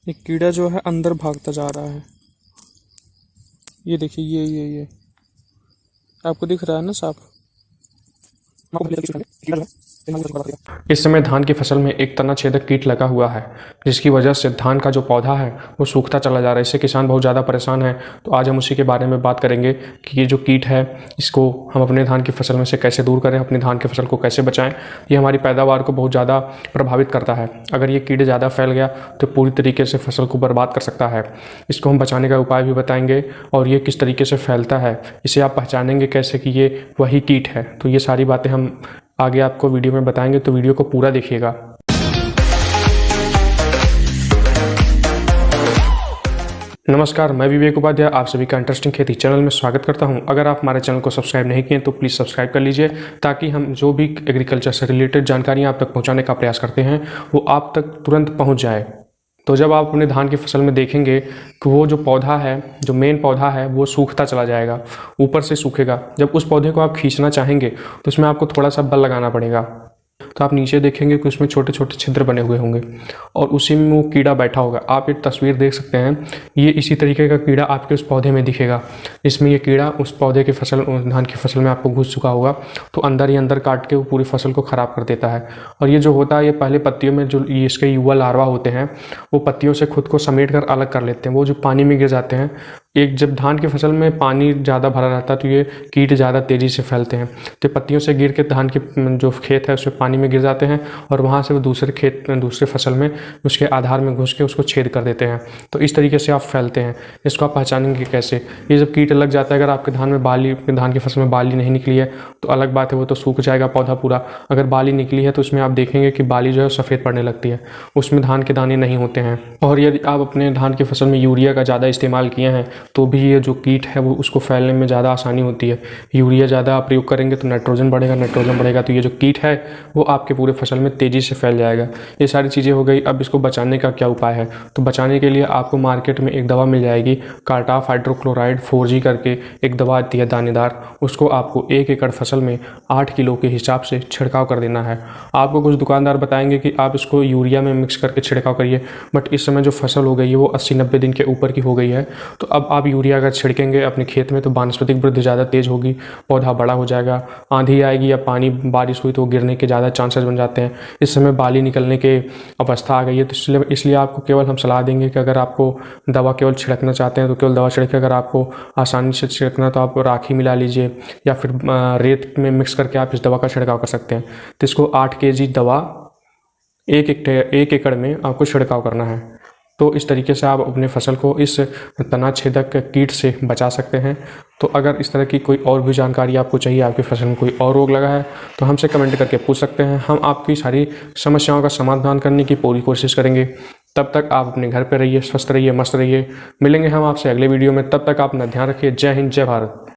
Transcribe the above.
ये कीड़ा जो है अंदर भागता जा रहा है। ये देखिए, ये आपको दिख रहा है ना साफ। इस समय धान की फसल में एक तना छेदक कीट लगा हुआ है, जिसकी वजह से धान का जो पौधा है वो सूखता चला जा रहा है। इससे किसान बहुत ज़्यादा परेशान है। तो आज हम उसी के बारे में बात करेंगे कि ये जो कीट है इसको हम अपने धान की फसल में से कैसे दूर करें, अपनी धान की फसल को कैसे बचाएं। ये हमारी पैदावार को बहुत ज़्यादा प्रभावित करता है। अगर ये कीट ज़्यादा फैल गया तो पूरी तरीके से फसल को बर्बाद कर सकता है। इसको हम बचाने का उपाय भी बताएंगे और ये किस तरीके से फैलता है, इसे आप पहचानेंगे कैसे कि ये वही कीट है। तो ये सारी बातें हम आगे आपको वीडियो में बताएंगे, तो वीडियो को पूरा देखिएगा। नमस्कार, मैं विवेक उपाध्याय आप सभी का इंटरेस्टिंग खेती चैनल में स्वागत करता हूं। अगर आप हमारे चैनल को सब्सक्राइब नहीं किए तो प्लीज़ सब्सक्राइब कर लीजिए, ताकि हम जो भी एग्रीकल्चर से रिलेटेड जानकारियां आप तक पहुंचाने का प्रयास करते हैं वो आप तक तुरंत पहुंच जाए। तो जब आप अपने धान की फसल में देखेंगे कि वो जो पौधा है, जो मेन पौधा है, वो सूखता चला जाएगा, ऊपर से सूखेगा। जब उस पौधे को आप खींचना चाहेंगे तो उसमें आपको थोड़ा सा बल लगाना पड़ेगा। तो आप नीचे देखेंगे कि उसमें छोटे छोटे छिद्र बने हुए होंगे और उसी में वो कीड़ा बैठा होगा। आप ये तस्वीर देख सकते हैं, ये इसी तरीके का कीड़ा आपके उस पौधे में दिखेगा। इसमें ये कीड़ा उस पौधे की फसल, धान की फसल में आपको घुस चुका होगा, तो अंदर ही अंदर काट के वो पूरी फसल को ख़राब कर देता है। और ये जो होता है, ये पहले पत्तियों में जो इसके युवा लार्वा होते हैं वो पत्तियों से खुद को समेट कर अलग कर लेते हैं। वो जो पानी में गिर जाते हैं, एक जब धान की फसल में पानी ज़्यादा भरा रहता है तो ये कीट ज़्यादा तेज़ी से फैलते हैं। तो पत्तियों से गिर के धान की जो खेत है उसमें पानी में गिर जाते हैं और वहाँ से वो दूसरे फसल में उसके आधार में घुस के उसको छेद कर देते हैं। तो इस तरीके से आप फैलते हैं। इसको आप पहचानेंगे कैसे? ये जब कीट लग जाता है, अगर आपके धान की फसल में बाली नहीं निकली है तो अलग बात है, वो तो सूख जाएगा पौधा पूरा। अगर बाली निकली है तो उसमें आप देखेंगे कि बाली जो है सफ़ेद पड़ने लगती है, उसमें धान के दाने नहीं होते हैं। और यदि आप अपने धान की फसल में यूरिया का ज़्यादा इस्तेमाल किए हैं तो भी ये जो कीट है वो उसको फैलने में ज़्यादा आसानी होती है। यूरिया ज़्यादा आप प्रयोग करेंगे तो नाइट्रोजन बढ़ेगा, तो ये जो कीट है वो आपके पूरे फसल में तेज़ी से फैल जाएगा। ये सारी चीज़ें हो गई। अब इसको बचाने का क्या उपाय है? तो बचाने के लिए आपको मार्केट में एक दवा मिल जाएगी, कार्टाफ हाइड्रोक्लोराइड 4G करके एक दवा आती है दानेदार। उसको आपको 1 एकड़ फसल में 8 किलो के हिसाब से छिड़काव कर देना है। आपको कुछ दुकानदार बताएंगे कि आप इसको यूरिया में मिक्स करके छिड़काव करिए, बट इस समय जो फसल हो गई है वो 80-90 दिन के ऊपर की हो गई है। तो अब आप यूरिया अगर छिड़केंगे अपने खेत में तो वानस्पतिक वृद्धि ज़्यादा तेज़ होगी, पौधा बड़ा हो जाएगा। आंधी आएगी या बारिश हुई तो गिरने के ज़्यादा चांसेस बन जाते हैं। इस समय बाली निकलने के अवस्था आ गई है, तो इसलिए आपको केवल हम सलाह देंगे कि अगर आपको दवा केवल छिड़कना चाहते हैं तो केवल दवा छिड़के। अगर आपको आसानी से छिड़कना तो आप राखी मिला लीजिए या फिर रेत में मिक्स करके आप इस दवा का छिड़काव कर सकते हैं। तो इसको 8 kg दवा 1 एकड़ में आपको छिड़काव करना है। तो इस तरीके से आप अपने फसल को इस तना छेदक कीट से बचा सकते हैं। तो अगर इस तरह की कोई और भी जानकारी आपको चाहिए, आपकी फसल में कोई और रोग लगा है तो हमसे कमेंट करके पूछ सकते हैं। हम आपकी सारी समस्याओं का समाधान करने की पूरी कोशिश करेंगे। तब तक आप अपने घर पर रहिए, स्वस्थ रहिए, मस्त रहिए। मिलेंगे हम आपसे अगले वीडियो में। तब तक आप अपना ध्यान रखिए। जय हिंद, जय भारत।